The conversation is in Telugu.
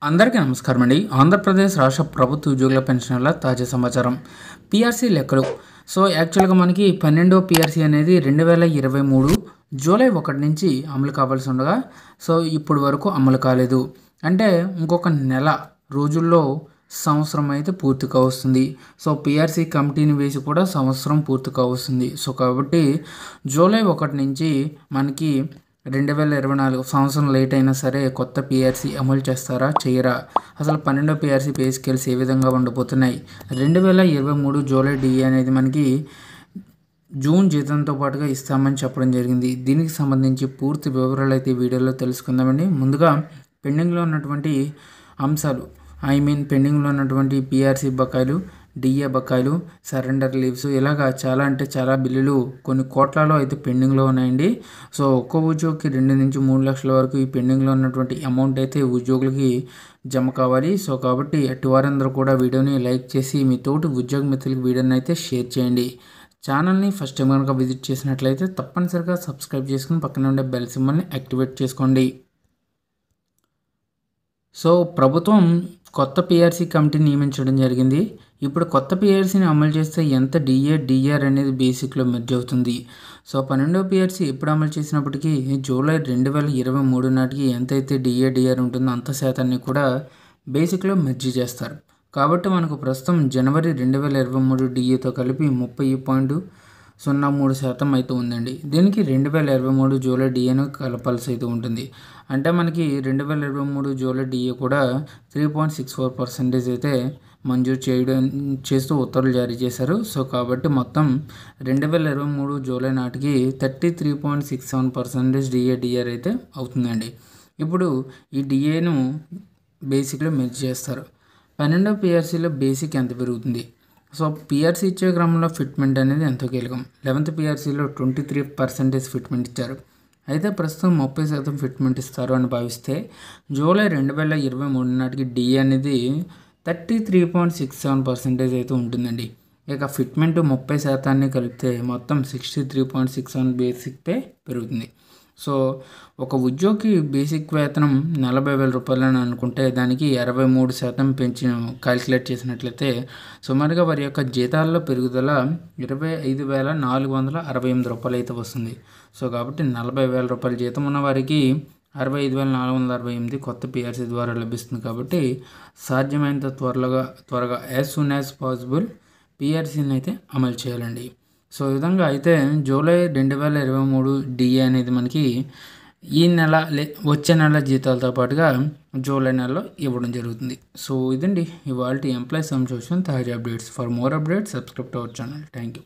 అందరికీ నమస్కారం అండి. ఆంధ్రప్రదేశ్ రాష్ట్ర ప్రభుత్వ ఉద్యోగుల పెన్షన్ల తాజా సమాచారం. పీఆర్సీ లెక్కలు. సో యాక్చువల్గా మనకి 12వ పీఆర్సీ అనేది 2023 జూలై 1 నుంచి అమలు కావాల్సి ఉండగా సో ఇప్పుడు వరకు అమలు కాలేదు. అంటే ఇంకొక నెల రోజుల్లో సంవత్సరం అయితే పూర్తి కావస్తుంది. సో పీఆర్సీ కమిటీని వేసి కూడా సంవత్సరం పూర్తి కావస్తుంది. సో కాబట్టి జూలై 1 నుంచి మనకి 2024 సంవత్సరం లేట్ అయినా సరే కొత్త పీఆర్సీ అమలు చేస్తారా చేయరా, అసలు 12వ పీఆర్సీ పే స్కేల్స్ ఏ విధంగా ఉండబోతున్నాయి, 2023 జూలై డిఏ అనేది మనకి జూన్ జీతంతో పాటుగా ఇస్తామని చెప్పడం జరిగింది. దీనికి సంబంధించి పూర్తి వివరాలు అయితే వీడియోలో తెలుసుకుందామండి. ముందుగా పెండింగ్లో ఉన్నటువంటి అంశాలు పెండింగ్లో ఉన్నటువంటి పీఆర్సీ బకాయిలు, డిఏ బకాయిలు, సరెండర్ లీవ్స్, ఇలాగా చాలా అంటే చాలా బిల్లులు కొన్ని కోట్లలో అయితే పెండింగ్లో ఉన్నాయండి. సో ఒక్కో ఉద్యోగికి 2 నుంచి 3 లక్షల వరకు ఈ పెండింగ్లో ఉన్నటువంటి అమౌంట్ అయితే ఉద్యోగులకి జమ కావాలి. సో కాబట్టి అటు వారందరూ కూడా వీడియోని లైక్ చేసి మీ తోటి ఉద్యోగ మిత్రులకి వీడియోని అయితే షేర్ చేయండి. ఛానల్ని ఫస్ట్ టైం కనుక విజిట్ చేసినట్లయితే తప్పనిసరిగా సబ్స్క్రైబ్ చేసుకుని పక్కన ఉండే బెల్ సింబల్ని యాక్టివేట్ చేసుకోండి. సో ప్రభుత్వం కొత్త పీఆర్సీ కమిటీని నియమించడం జరిగింది. ఇప్పుడు కొత్త పీఆర్సీని అమలు చేస్తే ఎంత డిఆర్ అనేది బేసిక్లో మెర్జ్ అవుతుంది. సో 12వ పీఆర్సీ ఎప్పుడు అమలు చేసినప్పటికీ జూలై 2023 నాటికి ఎంతైతే డిఆర్ ఉంటుందో అంత శాతాన్ని కూడా బేసిక్లో మెర్జ్ చేస్తారు. కాబట్టి మనకు ప్రస్తుతం జనవరి 2023 డిఏతో కలిపి 30.03% అయితే ఉందండి. దీనికి 2023 జూలై డిఏను కలపాల్సి అయితే ఉంటుంది. అంటే మనకి 2023 జూలై డిఏ కూడా 3.64% అయితే మంజూరు చేస్తూ ఉత్తర్వులు జారీ చేశారు. సో కాబట్టి మొత్తం 2023 జూలై నాటికి 33.67% డిఆర్ అయితే అవుతుందండి. ఇప్పుడు ఈ డిఏను బేసిక్లో మెర్జ్ చేస్తారు. 12వ పీఆర్సీలో బేసిక్ ఎంత పెరుగుతుంది? సో పీఆర్సీ ఇచ్చే క్రమంలో ఫిట్మెంట్ అనేది ఎంతో కీలకం. 11th పీఆర్సీలో 23% ఫిట్మెంట్ ఇచ్చారు. అయితే ప్రస్తుతం 30% ఫిట్మెంట్ ఇస్తారు అని భావిస్తే జూలై 2023 నాటికి డిఏ అనేది 33.67% అయితే ఉంటుందండి. ఇక ఫిట్మెంట్ 30% కలిపితే మొత్తం 63.67 బేసిక్ పే పెరుగుతుంది. సో ఒక ఉద్యోగికి బేసిక్ వేతనం 40,000 రూపాయలు అని అనుకుంటే దానికి 63% పెంచి క్యాలిక్యులేట్ చేసినట్లయితే సుమారుగా వారి యొక్క జీతాల్లో పెరుగుదల 25,468 రూపాయలు అయితే వస్తుంది. సో కాబట్టి 40,000 రూపాయల జీతం ఉన్న వారికి 65,468 కొత్త పీఆర్సీ ద్వారా లభిస్తుంది. కాబట్టి సాధ్యమైనంత త్వరగా యాజ్ సూన్ యాజ్ పాసిబుల్ పీఆర్సీని అయితే అమలు చేయాలండి. సో ఈ విధంగా అయితే జూలై 2023 డిఏ అనేది మనకి వచ్చే నెల జీతాలతో పాటుగా జూలై నెలలో ఇవ్వడం జరుగుతుంది. సో ఇదండి ఇవాల్టి ఎంప్లాయీస్ సంబంధించిన తాజా updates. For more updates subscribe to our channel. Thank you.